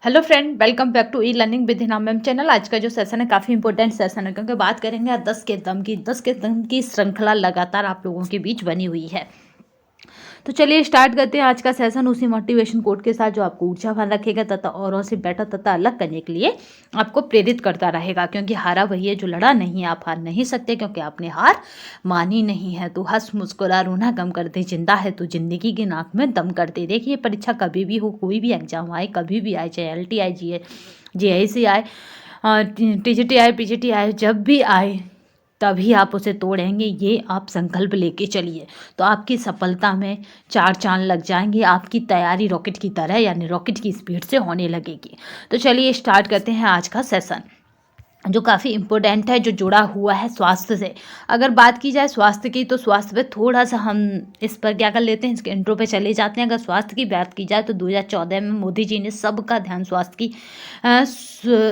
Hello friend, welcome back to e learning with Hina ma'am channel. आज का जो session है काफ़ी इंपॉर्टेंट सेशन है, क्योंकि बात करेंगे 10 के दम की श्रृंखला लगातार आप लोगों के बीच बनी हुई है। तो चलिए स्टार्ट करते हैं आज का सेशन उसी मोटिवेशन कोट के साथ, जो आपको ऊर्जावान रखेगा तथा औरों से बेटर तथा अलग करने के लिए आपको प्रेरित करता रहेगा। क्योंकि हारा वही है जो लड़ा नहीं, आप हार नहीं सकते क्योंकि आपने हार मानी नहीं है। तो हंस मुस्कुरा रोना गम कर दे, जिंदा है तो जिंदगी की नाक में दम कर दे। देखिए, परीक्षा कभी भी हो, कोई भी एग्जाम आए, कभी भी आए, चाहे LT आए, GIC आए, TGT आए, PGT आए, जब भी आए तभी आप उसे तोड़ेंगे। ये आप संकल्प लेके चलिए, तो आपकी सफलता में 4 चांद लग जाएंगे। आपकी तैयारी रॉकेट की तरह यानी रॉकेट की स्पीड से होने लगेगी। तो चलिए स्टार्ट करते हैं आज का सेशन, जो काफ़ी इम्पोर्टेंट है, जो जुड़ा हुआ है स्वास्थ्य से। अगर बात की जाए स्वास्थ्य की, तो स्वास्थ्य पे थोड़ा सा हम इस पर क्या कर लेते हैं, इसके इंट्रो पे चले जाते हैं। अगर स्वास्थ्य की बात की जाए तो 2014 में मोदी जी ने सबका ध्यान स्वास्थ्य की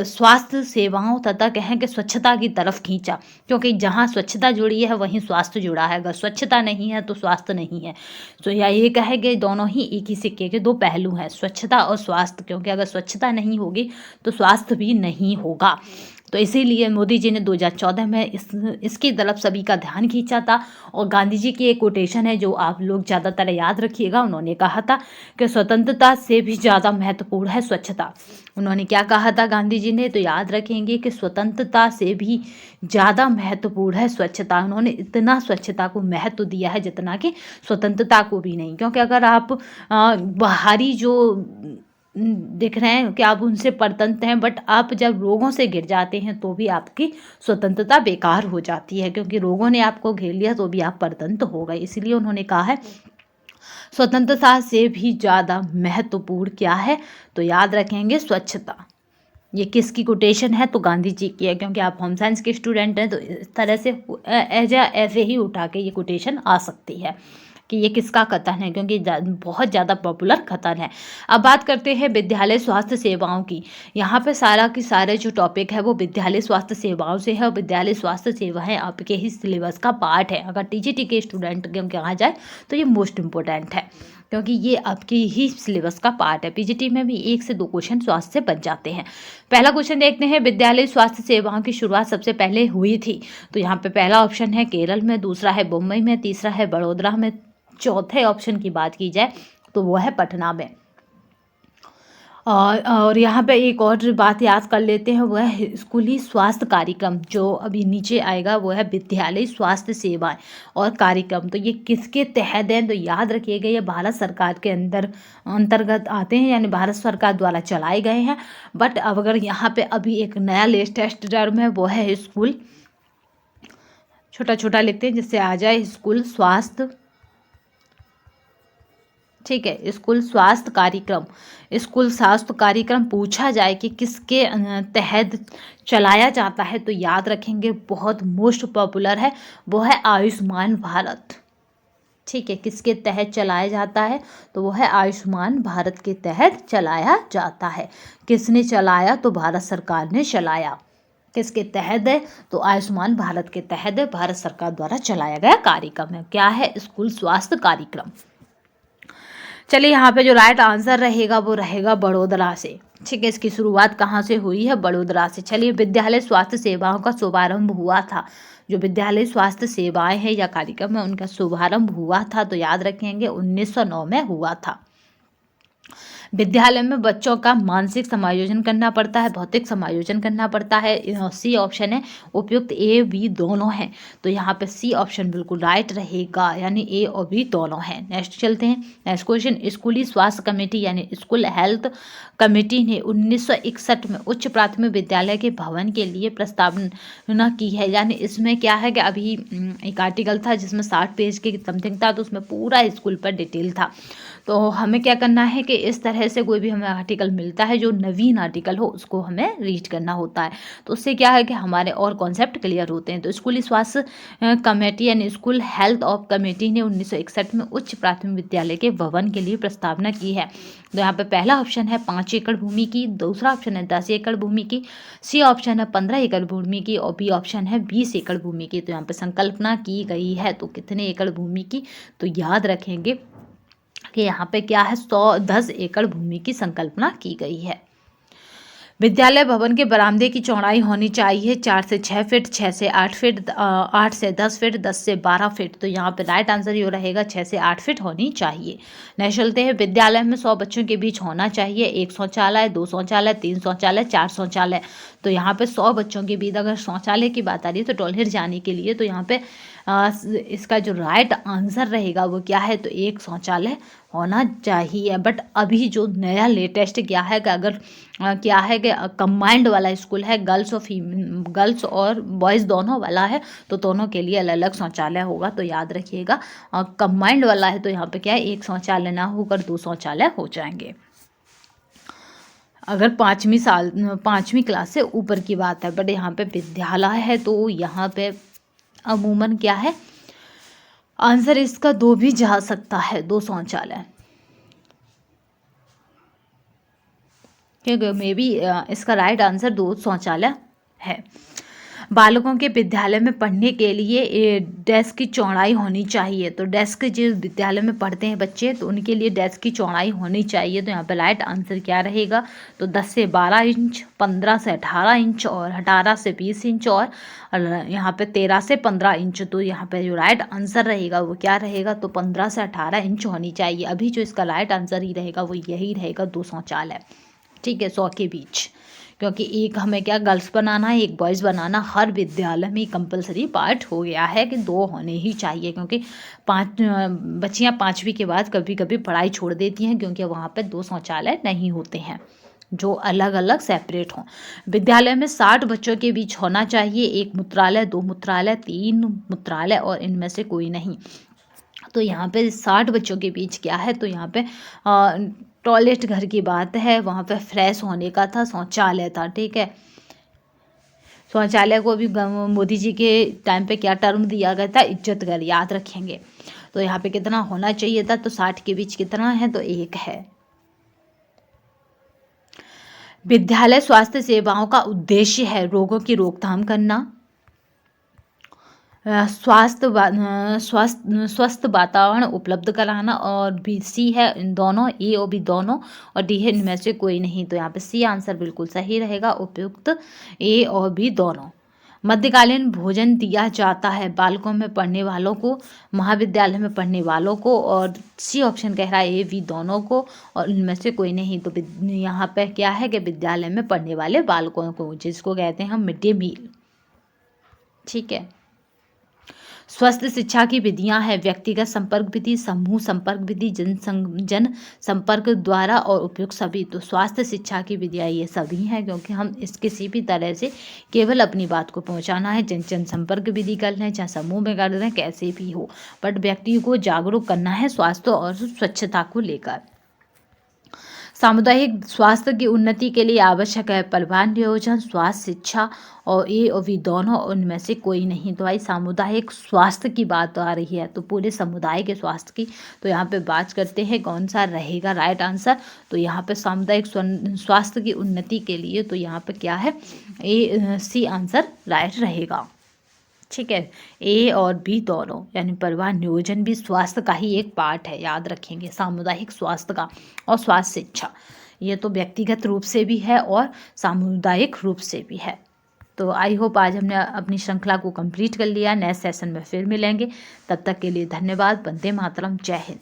स्वास्थ्य सेवाओं तथा कहें कि स्वच्छता की तरफ खींचा। क्योंकि जहाँ स्वच्छता जुड़ी है वहीं स्वास्थ्य जुड़ा है। अगर स्वच्छता नहीं है तो स्वास्थ्य नहीं है। तो या ये कहे कि दोनों ही एक ही सिक्के के दो पहलू हैं, स्वच्छता और स्वास्थ्य। क्योंकि अगर स्वच्छता नहीं होगी तो स्वास्थ्य भी नहीं होगा। तो इसीलिए मोदी जी ने 2014 में इसकी तरफ सभी का ध्यान खींचा था। और गांधी जी की एक कोटेशन है जो आप लोग ज़्यादातर याद रखिएगा। उन्होंने कहा था कि स्वतंत्रता से भी ज़्यादा महत्वपूर्ण है स्वच्छता। उन्होंने क्या कहा था गांधी जी ने, तो याद रखेंगे कि स्वतंत्रता से भी ज़्यादा महत्वपूर्ण है स्वच्छता। उन्होंने इतना स्वच्छता को महत्व दिया है जितना कि स्वतंत्रता को भी नहीं। क्योंकि अगर आप बाहरी जो दिख रहे हैं कि आप उनसे परतंत्र हैं, बट आप जब रोगों से घिर जाते हैं तो भी आपकी स्वतंत्रता बेकार हो जाती है। क्योंकि रोगों ने आपको घेर लिया तो भी आप परतंत्र हो गए। इसलिए उन्होंने कहा है स्वतंत्रता से भी ज़्यादा महत्वपूर्ण क्या है, तो याद रखेंगे स्वच्छता। ये किसकी कोटेशन है, तो गांधी जी की है। क्योंकि आप होम साइंस के स्टूडेंट हैं तो इस तरह से ऐसे ही उठा के ये कोटेशन आ सकती है कि ये किसका कथन है, क्योंकि बहुत ज़्यादा पॉपुलर कथन है। अब बात करते हैं विद्यालय स्वास्थ्य सेवाओं की। यहाँ पे सारा की सारे जो टॉपिक है वो विद्यालय स्वास्थ्य सेवाओं से है। और विद्यालय स्वास्थ्य सेवाएं आपके ही सिलेबस का पार्ट है। अगर TGT के स्टूडेंट के कहा जाए तो ये मोस्ट इम्पोर्टेंट है, क्योंकि ये आपकी ही सिलेबस का पार्ट है। PGT में भी 1 से 2 क्वेश्चन स्वास्थ्य से बन जाते हैं। पहला क्वेश्चन देखते हैं, विद्यालय स्वास्थ्य सेवाओं की शुरुआत सबसे पहले हुई थी। तो यहाँ पे पहला ऑप्शन है केरल में, दूसरा है मुंबई में, तीसरा है बड़ौदा में, चौथे ऑप्शन की बात की जाए तो वो है पटना में। और यहाँ पे एक और बात याद कर लेते हैं, वो है स्कूली स्वास्थ्य कार्यक्रम। जो अभी नीचे आएगा वो है विद्यालय स्वास्थ्य सेवाएं और कार्यक्रम। तो ये किसके तहत है, तो याद रखिएगा ये भारत सरकार के अंतर्गत आते हैं, यानी भारत सरकार द्वारा चलाए गए हैं। बट अब अगर यहाँ पे अभी एक नया लेटेस्ट टर्म है वो है स्कूल, छोटा छोटा लिखते हैं जिससे आ जाए स्कूल स्वास्थ्य, ठीक है, स्कूल स्वास्थ्य कार्यक्रम। स्कूल स्वास्थ्य कार्यक्रम पूछा जाए कि किसके तहत चलाया जाता है, तो याद रखेंगे बहुत मोस्ट पॉपुलर है, वो है आयुष्मान भारत। ठीक है, किसके तहत चलाया जाता है, तो वो है आयुष्मान भारत के तहत चलाया जाता है। किसने चलाया, तो भारत सरकार ने चलाया। किसके तहत है, तो आयुष्मान भारत के तहत है, भारत सरकार द्वारा चलाया गया कार्यक्रम है। क्या है, स्कूल स्वास्थ्य कार्यक्रम। चलिए यहाँ पे जो राइट आंसर रहेगा वो रहेगा बड़ोदरा से। ठीक है, इसकी शुरुआत कहाँ से हुई है, बड़ोदरा से। चलिए, विद्यालय स्वास्थ्य सेवाओं का शुभारंभ हुआ था। जो विद्यालय स्वास्थ्य सेवाएं हैं या कार्यक्रम है उनका शुभारंभ हुआ था, तो याद रखेंगे 1909 में हुआ था। विद्यालय में बच्चों का मानसिक समायोजन करना पड़ता है, भौतिक समायोजन करना पड़ता है। सी ऑप्शन है, उपयुक्त A B दोनों हैं। तो यहाँ पे सी ऑप्शन बिल्कुल राइट रहेगा, यानी A और B दोनों हैं। नेक्स्ट चलते हैं, नेक्स्ट क्वेश्चन। स्कूली स्वास्थ्य कमेटी यानी स्कूल हेल्थ कमेटी ने 1961 में उच्च प्राथमिक विद्यालय के भवन के लिए प्रस्तावना की है। यानी इसमें क्या है कि अभी एक आर्टिकल था जिसमें 60 पेज के समथिंग था, तो उसमें पूरा स्कूल पर डिटेल था। तो हमें क्या करना है कि इस तरह से कोई भी हमें आर्टिकल मिलता है जो नवीन आर्टिकल हो उसको हमें रीड करना होता है। तो उससे क्या है कि हमारे और कॉन्सेप्ट क्लियर होते हैं। तो स्कूली स्वास्थ्य कमेटी यानी स्कूल हेल्थ ऑफ कमेटी ने 1961 में उच्च प्राथमिक विद्यालय के भवन के लिए प्रस्तावना की है। तो यहाँ पे पहला ऑप्शन है 5 एकड़ भूमि की, दूसरा ऑप्शन है 10 एकड़ भूमि की, सी ऑप्शन है 15 एकड़ भूमि की और बी ऑप्शन है 20 एकड़ भूमि की। तो यहाँ पे संकल्पना की गई है, तो कितने एकड़ भूमि की, तो याद रखेंगे कि यहाँ पे क्या है 10 एकड़ भूमि की संकल्पना की गई है। विद्यालय भवन के बरामदे की चौड़ाई होनी चाहिए 4 से 6 फीट, 6 से 8 फीट, 8 से 10 फीट, 10 से 12 फीट। तो यहाँ पे राइट आंसर ये रहेगा 6 से 8 फीट होनी चाहिए। नेक्स्ट चलते हैं, विद्यालय में 100 बच्चों के बीच होना चाहिए 1 शौचालय, 2 शौचालय, 3 शौचालय, 4 शौचालय। तो यहाँ पे 100 बच्चों के बीच अगर शौचालय की बात आ रही है तो टॉयलेट जाने के लिए, तो यहाँ पे इसका जो राइट आंसर रहेगा वो क्या है, तो 1 शौचालय होना चाहिए। बट अभी जो नया लेटेस्ट क्या है कि अगर क्या है कि कंबाइंड वाला स्कूल है, गर्ल्स और बॉयज़ दोनों वाला है, तो दोनों के लिए अलग अलग शौचालय होगा। तो याद रखिएगा, कंबाइंड वाला है तो यहाँ पे क्या है, 1 शौचालय ना होकर 2 शौचालय हो जाएंगे अगर 5वीं क्लास से ऊपर की बात है। बट यहाँ पे विद्यालय है तो यहाँ पे अमूमन क्या है, आंसर इसका 2 भी जा सकता है, 2 शौचालय, क्योंकि मे बी इसका राइट आंसर 2 शौचालय है। बालकों के विद्यालय में पढ़ने के लिए डेस्क की चौड़ाई होनी चाहिए। तो डेस्क जो विद्यालय में पढ़ते हैं बच्चे, तो उनके लिए डेस्क की चौड़ाई होनी चाहिए। तो यहाँ पे राइट आंसर क्या रहेगा, तो 10 से 12 इंच, 15 से 18 इंच और 18 से 20 इंच और यहाँ पे 13 से 15 इंच। तो यहाँ पे जो राइट आंसर रहेगा वो क्या रहेगा, तो 15 से 18 इंच होनी चाहिए। अभी जो इसका राइट आंसर ही रहेगा वो यही रहेगा, 2 शौचालय, ठीक है, 100 के बीच, क्योंकि एक हमें क्या गर्ल्स बनाना है, एक बॉयज़ बनाना, हर विद्यालय में कंपलसरी पार्ट हो गया है कि 2 होने ही चाहिए। क्योंकि बच्चियां 5वीं के बाद कभी कभी पढ़ाई छोड़ देती हैं, क्योंकि वहाँ पे 2 शौचालय नहीं होते हैं जो अलग अलग सेपरेट हों। विद्यालय में 60 बच्चों के बीच होना चाहिए 1 मूत्रालय, 2 मूत्रालय, 3 मूत्रालय और इनमें से कोई नहीं। तो यहाँ पे 60 बच्चों के बीच क्या है, तो यहाँ पे टॉयलेट घर की बात है, वहाँ पे फ्रेश होने का था, शौचालय था, ठीक है। शौचालय को भी मोदी जी के टाइम पे क्या टर्म दिया गया था, इज्जत घर, याद रखेंगे। तो यहाँ पे कितना होना चाहिए था, तो 60 के बीच कितना है, तो 1 है। विद्यालय स्वास्थ्य सेवाओं का उद्देश्य है रोगों की रोकथाम करना, स्वस्थ वातावरण उपलब्ध कराना, और बी सी है इन दोनों, ए और बी दोनों, और डी है इनमें से कोई नहीं। तो यहाँ पे सी आंसर बिल्कुल सही रहेगा, उपयुक्त ए और बी दोनों। मध्यकालीन भोजन दिया जाता है बालकों में पढ़ने वालों को, महाविद्यालय में पढ़ने वालों को, और सी ऑप्शन कह रहा है ए बी दोनों को, और इनमें से कोई नहीं। तो यहाँ पे क्या है कि विद्यालय में पढ़ने वाले बालकों को, जिसको कहते हैं हम मिड डे मील, ठीक है। स्वस्थ शिक्षा की विधियां हैं व्यक्तिगत संपर्क विधि, समूह संपर्क विधि, जन संपर्क द्वारा और उपयुक्त सभी। तो स्वास्थ्य शिक्षा की विधियां ये सभी हैं, क्योंकि हम इस किसी भी तरह से केवल अपनी बात को पहुंचाना है, जन संपर्क विधि कर लें चाहे समूह में कर लें, कैसे भी हो, बट व्यक्ति को जागरूक करना है स्वास्थ्य और स्वच्छता को लेकर। सामुदायिक स्वास्थ्य की उन्नति के लिए आवश्यक है परिवार नियोजन, स्वास्थ्य शिक्षा, और ए और बी दोनों, उनमें से कोई नहीं। तो भाई सामुदायिक स्वास्थ्य की बात आ रही है, तो पूरे समुदाय के स्वास्थ्य की। तो यहाँ पे बात करते हैं कौन सा रहेगा राइट आंसर, तो यहाँ पे सामुदायिक स्वास्थ्य की उन्नति के लिए, तो यहाँ पे क्या है, ए सी आंसर राइट रहेगा, ठीक है। ए और बी दोनों, यानी परिवार नियोजन भी स्वास्थ्य का ही एक पार्ट है, याद रखेंगे, सामुदायिक स्वास्थ्य का। और स्वास्थ्य शिक्षा ये तो व्यक्तिगत रूप से भी है और सामुदायिक रूप से भी है। तो आई होप आज हमने अपनी श्रृंखला को कंप्लीट कर लिया। नेक्स्ट सेशन में फिर मिलेंगे, तब तक के लिए धन्यवाद। वंदे मातरम, जय हिंद।